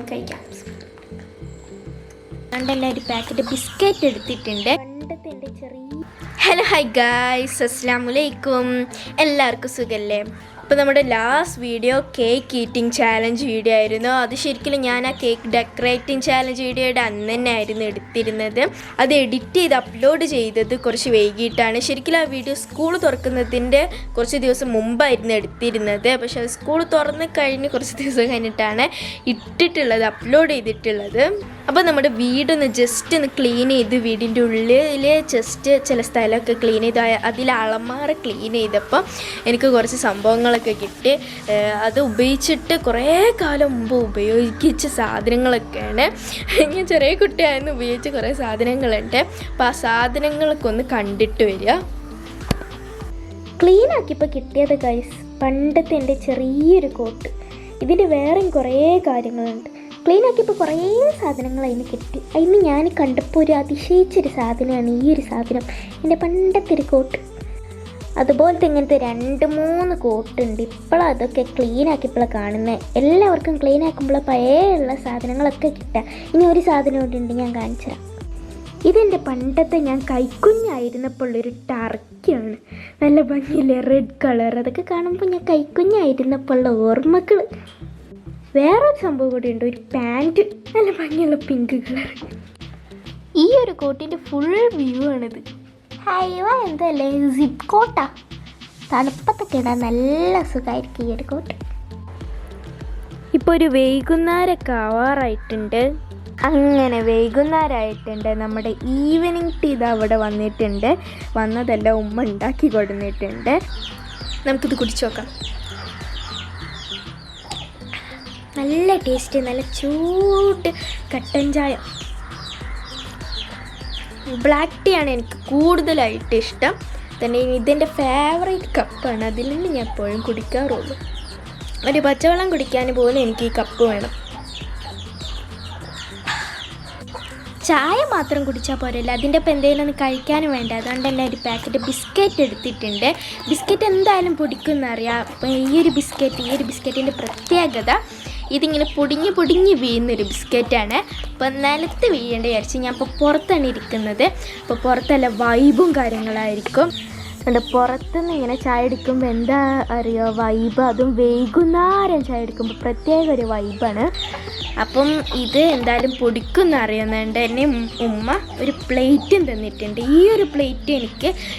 കഴിക്കാം. പണ്ടെല്ലാം ഒരു packet biscuit എടുത്തിട്ടുണ്ട്. പണ്ടത്തെ എൻ്റെ ചെറിയ ഹലോ ഹായ് ഗായ്സ്, അസ്സലാമു അലൈക്കും. എല്ലാവർക്കും സുഖല്ലേ? അപ്പോൾ നമ്മുടെ last video cake eating challenge video ആയിരുന്നു. അത് ശരിക്കും ഞാൻ ആ കേക്ക് ഡെക്കറേറ്റിംഗ് ചാലഞ്ച് വീഡിയോയുടെ അന്ന് തന്നെ ആയിരുന്നു എടുത്തിരുന്നത്. അത് എഡിറ്റ് ചെയ്ത് അപ്ലോഡ് ചെയ്തത് കുറച്ച് വൈകിട്ടാണ്. ശരിക്കും ആ വീഡിയോ സ്കൂൾ തുറക്കുന്നതിൻ്റെ കുറച്ച് ദിവസം മുമ്പായിരുന്നു എടുത്തിരുന്നത്. പക്ഷെ അത് സ്കൂൾ തുറന്ന് കഴിഞ്ഞ് കുറച്ച് ദിവസം കഴിഞ്ഞിട്ടാണ് ഇട്ടിട്ടുള്ളത്, അപ്ലോഡ് ചെയ്തിട്ടുള്ളത്. അപ്പോൾ നമ്മുടെ വീടൊന്ന് ജസ്റ്റ് ഒന്ന് ക്ലീൻ ചെയ്ത് വീടിൻ്റെ ഉള്ളിൽ ജസ്റ്റ് ചില സ്ഥലമൊക്കെ ക്ലീൻ ചെയ്ത് അതിൽ അളമാറ ക്ലീൻ ചെയ്തപ്പോൾ എനിക്ക് കുറച്ച് സംഭവങ്ങളൊക്കെ കിട്ടി. അത് ഉപയോഗിച്ചിട്ട് കുറേ കാലം മുമ്പ് ഉപയോഗിച്ച സാധനങ്ങളൊക്കെയാണ്. ഞാൻ ചെറിയ കുട്ടിയായിരുന്നു ഉപയോഗിച്ച കുറേ സാധനങ്ങളുണ്ട്. അപ്പോൾ ആ സാധനങ്ങളൊക്കെ ഒന്ന് കണ്ടിട്ട് വരിക. ക്ലീനാക്കിയപ്പോൾ കിട്ടിയത് ഗൈസ് പണ്ടത്തെ എൻ്റെ ചെറിയൊരു കോട്ട്. ഇതിൻ്റെ വേറെയും കുറേ കാര്യങ്ങളുണ്ട്. ക്ലീനാക്കിയപ്പോൾ കുറേ സാധനങ്ങൾ അതിന് കിട്ടി. അതിന് ഞാൻ കണ്ടപ്പോൾ ഒരു അതിശയിച്ചൊരു സാധനമാണ് ഈ ഒരു സാധനം, എൻ്റെ പണ്ടത്തെ ഒരു കോട്ട്. അതുപോലത്തെ ഇങ്ങനത്തെ 2-3 കോട്ടുണ്ട്. ഇപ്പോഴും അതൊക്കെ ക്ലീനാക്കിയപ്പോഴാണ് കാണുന്നത്. എല്ലാവർക്കും ക്ലീനാക്കുമ്പോൾ പഴയുള്ള സാധനങ്ങളൊക്കെ കിട്ടുക. ഇനി ഒരു സാധനം കൂടി ഉണ്ട്, ഞാൻ കാണിച്ചു തരാം. ഇതെൻ്റെ പണ്ടത്തെ ഞാൻ കൈക്കുഞ്ഞായിരുന്നപ്പോൾ ഉള്ളൊരു ടർക്കിയാണ്. നല്ല ഭംഗിയില്ലേ, റെഡ് കളർ. അതൊക്കെ കാണുമ്പോൾ ഞാൻ കൈക്കുഞ്ഞായിരുന്നപ്പോൾ ഉള്ള ഓർമ്മകൾ. വേറൊരു സംഭവം കൂടി ഉണ്ട്, ഒരു പാൻറ്റ്, നല്ല ഭംഗിയുള്ള പിങ്ക് കളർ. ഈ ഒരു കോട്ടിൻ്റെ ഫുൾ വ്യൂ ആണിത്. ഹൈവ എന്തല്ലേ, സിപ്പ് കോട്ടാ. തണുപ്പത്തൊക്കെ ഇടാൻ നല്ല സുഖമായിരിക്കും ഈ ഒരു കോട്ട്. ഇപ്പോൾ ഒരു വൈകുന്നേരമൊക്കെ ആവാറായിട്ടുണ്ട്. അങ്ങനെ വൈകുന്നേരമായിട്ടുണ്ട്. നമ്മുടെ ഈവനിങ് ടീ ഇത് അവിടെ വന്നിട്ടുണ്ട്. വന്നതല്ല, ഉമ്മ ഉണ്ടാക്കി കൊടുത്തിട്ടുണ്ട്. നമുക്കിത് കുടിച്ചു നോക്കാം. നല്ല ടേസ്റ്റ്, നല്ല ചൂട് കട്ടൻ ചായ. ബ്ലാക്ക് ടീ ആണ് എനിക്ക് കൂടുതലായിട്ട് ഇഷ്ടം. തന്നെ ഇതെൻ്റെ ഫേവറേറ്റ് കപ്പാണ്. അതിൽ നിന്ന് ഞാൻ എപ്പോഴും കുടിക്കാറുള്ളൂ. ഒരു പച്ചവെള്ളം കുടിക്കാൻ പോലും എനിക്ക് ഈ കപ്പ് വേണം. ചായ മാത്രം കുടിച്ചാൽ പോരല്ല, അതിൻ്റെ ഒപ്പം എന്തെങ്കിലും ഒന്ന് കഴിക്കാനും വേണ്ട. അതുകൊണ്ട് തന്നെ ഒരു പാക്കറ്റ് ബിസ്ക്കറ്റ് എടുത്തിട്ടുണ്ട്. ബിസ്ക്കറ്റ് എന്തായാലും പൊടിക്കുന്നറിയാം. അപ്പോൾ ഈ ഒരു ബിസ്ക്കറ്റിൻ്റെ പ്രത്യേകത ഇതിങ്ങനെ പൊടിഞ്ഞ് വീഴുന്നൊരു ബിസ്ക്കറ്റാണ്. അപ്പോൾ നിലത്ത് വീഴേണ്ട വിചാരിച്ച് ഞാൻ ഇപ്പോൾ പുറത്താണ് ഇരിക്കുന്നത്. അപ്പോൾ പുറത്തല്ല വൈബും കാര്യങ്ങളായിരിക്കും. അതുകൊണ്ട് പുറത്തുനിന്ന് ഇങ്ങനെ ചായ എടുക്കുമ്പോൾ എന്താ അറിയുക വൈബ്. അതും വൈകുന്നേരം ചായ എടുക്കുമ്പോൾ പ്രത്യേക ഒരു വൈബാണ്. അപ്പം ഇത് എന്തായാലും പൊടിക്കുന്ന അറിയുന്നുണ്ട്. എന്നെ ഉമ്മ ഒരു പ്ലേറ്റും തന്നിട്ടുണ്ട്. ഈ ഒരു പ്ലേറ്റ്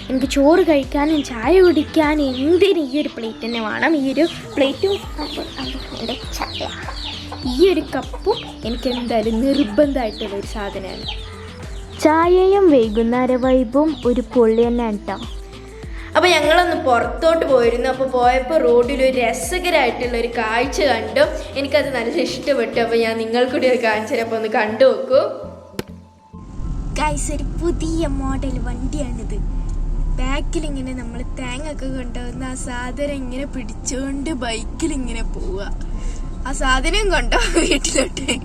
എനിക്ക് ചോറ് കഴിക്കാനും ചായ കുടിക്കാനും എന്തിനും ഈ ഒരു പ്ലേറ്റ് തന്നെ വേണം. ഈ ഒരു പ്ലേറ്റും എൻ്റെ ചായ, ഈ ഒരു കപ്പും എനിക്ക് എന്തായാലും നിർബന്ധമായിട്ടുള്ളൊരു സാധനമാണ്. ചായയും വൈകുന്നേര വൈബും ഒരു പൊള്ളി തന്നെയാണ് കേട്ടോ. അപ്പോൾ ഞങ്ങളൊന്ന് പുറത്തോട്ട് പോയിരുന്നു. അപ്പോൾ പോയപ്പോൾ റോഡിലൊരു രസകരമായിട്ടുള്ളൊരു കാഴ്ച കണ്ടു. എനിക്കത് നല്ല ഇഷ്ടപ്പെട്ടു. അപ്പോൾ ഞാൻ നിങ്ങൾക്കൂടി അത് കാണിച്ചു തരാം. അപ്പോൾ ഒന്ന് കണ്ടു നോക്കൂ ഗൈസ്. ഒരു പുതിയ മോഡൽ വണ്ടിയാണിത്. ബാക്കിലിങ്ങനെ നമ്മൾ തേങ്ങൊക്കെ കൊണ്ടുവന്ന് ആ സാധനം ഇങ്ങനെ പിടിച്ചുകൊണ്ട് ബൈക്കിലിങ്ങനെ പോവുക. ആ സാധനം കൊണ്ടോ വീട്ടിലോട്ട്.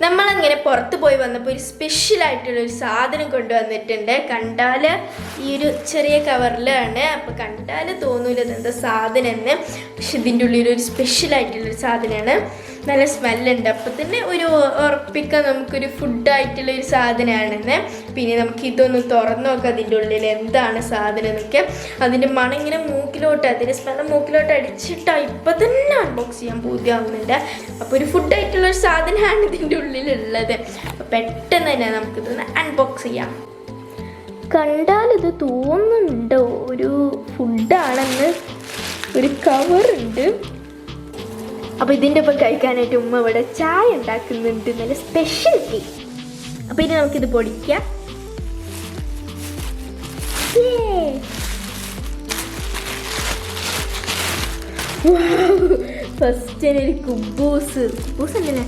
നമ്മളങ്ങനെ പുറത്ത് പോയി വന്നപ്പോൾ ഒരു സ്പെഷ്യലായിട്ടുള്ളൊരു സാധനം കൊണ്ടുവന്നിട്ടുണ്ട്. കണ്ടാൽ ഈ ഒരു ചെറിയ കവറിലാണ്. അപ്പോൾ കണ്ടാൽ തോന്നൂല ഇതെന്താ സാധനം എന്ന്. പക്ഷെ ഇതിൻ്റെ ഉള്ളിലൊരു സ്പെഷ്യലായിട്ടുള്ളൊരു സാധനമാണ്. നല്ല സ്മെല്ലുണ്ട്. അപ്പോൾ തന്നെ ഒരു ഉറപ്പിക്കാൻ നമുക്കൊരു ഫുഡായിട്ടുള്ളൊരു സാധനമാണെന്ന്. പിന്നെ നമുക്ക് ഇതൊന്ന് തുറന്നു നോക്കാം അതിൻ്റെ ഉള്ളിൽ എന്താണ് സാധനം എന്നൊക്കെ. അതിൻ്റെ മണം ഇങ്ങനെ അതിൻ്റെ സ്മെല്ല് മൂക്കിലോട്ട് അടിച്ചിട്ടാണ് ഇപ്പം തന്നെ അൺബോക്സ് ചെയ്യാൻ പൂതിയാവുന്നുണ്ട്. അപ്പോൾ ഒരു ഫുഡായിട്ടുള്ളൊരു സാധനമാണ് ഇതിൻ്റെ ഉള്ളിലുള്ളത്. അപ്പോൾ പെട്ടെന്ന് തന്നെ നമുക്കിതൊന്ന് അൺബോക്സ് ചെയ്യാം. കണ്ടാലിത് തോന്നുന്നുണ്ടോ ഒരു ഫുഡാണെന്ന്. ഒരു കവറുണ്ട്. അപ്പോൾ ഇതിൻ്റെ ഒപ്പം കഴിക്കാനായിട്ട് ഉമ്മ ഇവിടെ ചായ ഉണ്ടാക്കുന്നുണ്ട്, നല്ല സ്പെഷ്യൽ ടീ. അപ്പോൾ ഇനി നമുക്കിത് പൊടിക്കാം. ഫസ്റ്റ് ഒരു കുബൂസ് ഉണ്ടല്ലേ,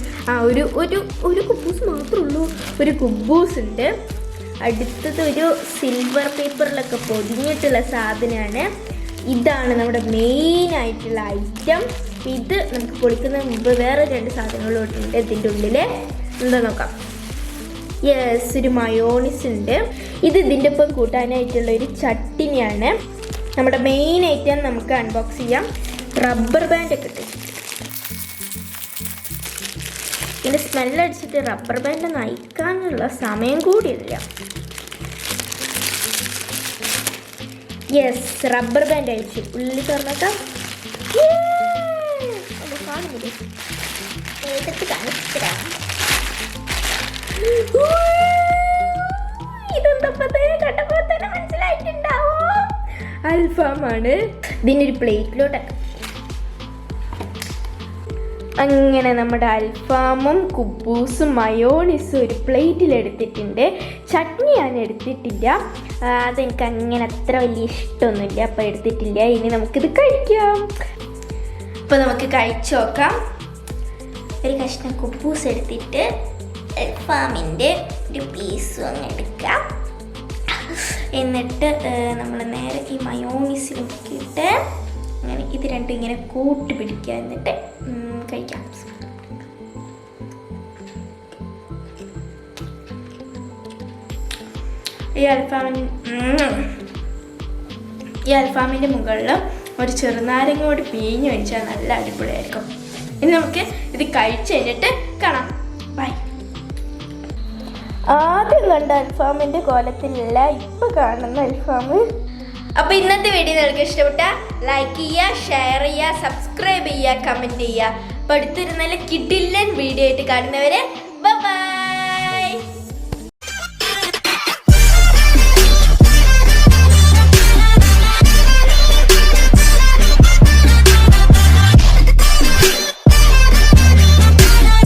ഒരു കുബൂസ് മാത്രമേ ഉള്ളൂ. ഒരു കുബൂസ് ഉണ്ട്. അടുത്തത് ഒരു സിൽവർ പേപ്പറിലൊക്കെ പൊതിഞ്ഞിട്ടുള്ള സാധനമാണ്. ഇതാണ് നമ്മുടെ മെയിനായിട്ടുള്ള ഐറ്റം. ഇത് നമുക്ക് പൊടിക്കുന്ന മുമ്പ് വേറെ 2 സാധനങ്ങളോട്ടുണ്ട് ഇതിൻ്റെ ഉള്ളിൽ. എന്താ നോക്കാം. യെസ്, ഒരു മയോണീസ് ഉണ്ട്. ഇത് ഇതിൻ്റെ ഒപ്പം കൂട്ടാനായിട്ടുള്ള ഒരു ചട്ടിനിയാണ്. നമ്മുടെ മെയിൻ ഐറ്റം നമുക്ക് അൺബോക്സ് ചെയ്യാം. റബ്ബർ ബാൻഡൊക്കെ ഇട്ട് ഇതിൻ്റെ സ്മെല്ലടിച്ചിട്ട് റബ്ബർ ബാൻഡ് നയിക്കാനുള്ള സമയം കൂടിയില്ല. യെസ്, റബ്ബർ ബാൻഡ് അഴിച്ചു. ഉള്ളിൽ തുറന്നേക്കാം. കാണുന്നില്ലേ? എടുത്ത് കാണിച്ചിട്ടാ. ഇതെന്തപ്പത്തേ കണ്ടപ്പോൾ തന്നെ മനസ്സിലായിട്ടുണ്ടാവോ? അൽഫാമാണ്. ഇതിനൊരു പ്ലേറ്റിലോട്ട് അങ്ങനെ നമ്മുടെ അൽഫാമും കുബൂസും മയോണീസും ഒരു പ്ലേറ്റിലെടുത്തിട്ടുണ്ട്. ചട്നി ഞാൻ എടുത്തിട്ടില്ല, അതെനിക്ക് അങ്ങനെ അത്ര വലിയ ഇഷ്ടമൊന്നുമില്ല, അപ്പോൾ എടുത്തിട്ടില്ല. ഇനി നമുക്കിത് കഴിക്കാം. അപ്പോൾ നമുക്ക് കഴിച്ചു നോക്കാം. ഒരു കഷ്ണം കുബൂസ് എടുത്തിട്ട് അൽഫാമിൻ്റെ ഒരു പീസും അങ്ങ് എടുക്കാം. എന്നിട്ട് നമ്മൾ നേരെ ഈ മയോണീസിൽ മുക്കിയിട്ട് അങ്ങനെ ഇത് രണ്ടും ഇങ്ങനെ കൂട്ടി പിടിക്കുക. എന്നിട്ട് കഴിക്കാം. ഈ അൽഫാമിൻ്റെ മുകളിൽ ഒരു ചെറുനാരങ്ങ കൂടി പിഴിഞ്ഞ് വെച്ചാൽ നല്ല അടിപൊളിയായിരിക്കും. ഇനി നമുക്ക് ഇത് കഴിച്ച് കഴിഞ്ഞിട്ട് കാണാം. ബൈ. ആദ്യം കണ്ട അൽഫാമിൻ്റെ കോലത്തിലല്ല ഇപ്പോൾ കാണുന്ന അൽഫാം. അപ്പോൾ ഇന്നത്തെ വീഡിയോ നിങ്ങൾക്ക് ഇഷ്ടപ്പെട്ട ലൈക്ക് ചെയ്യുക, ഷെയർ ചെയ്യുക, സബ്സ്ക്രൈബ് ചെയ്യുക, കമൻറ്റ് ചെയ്യുക. അപ്പോൾ അടുത്തൊരു നല്ല കിടിലൻ വീഡിയോ ആയിട്ട് കാണുന്നവരെ ബൈ.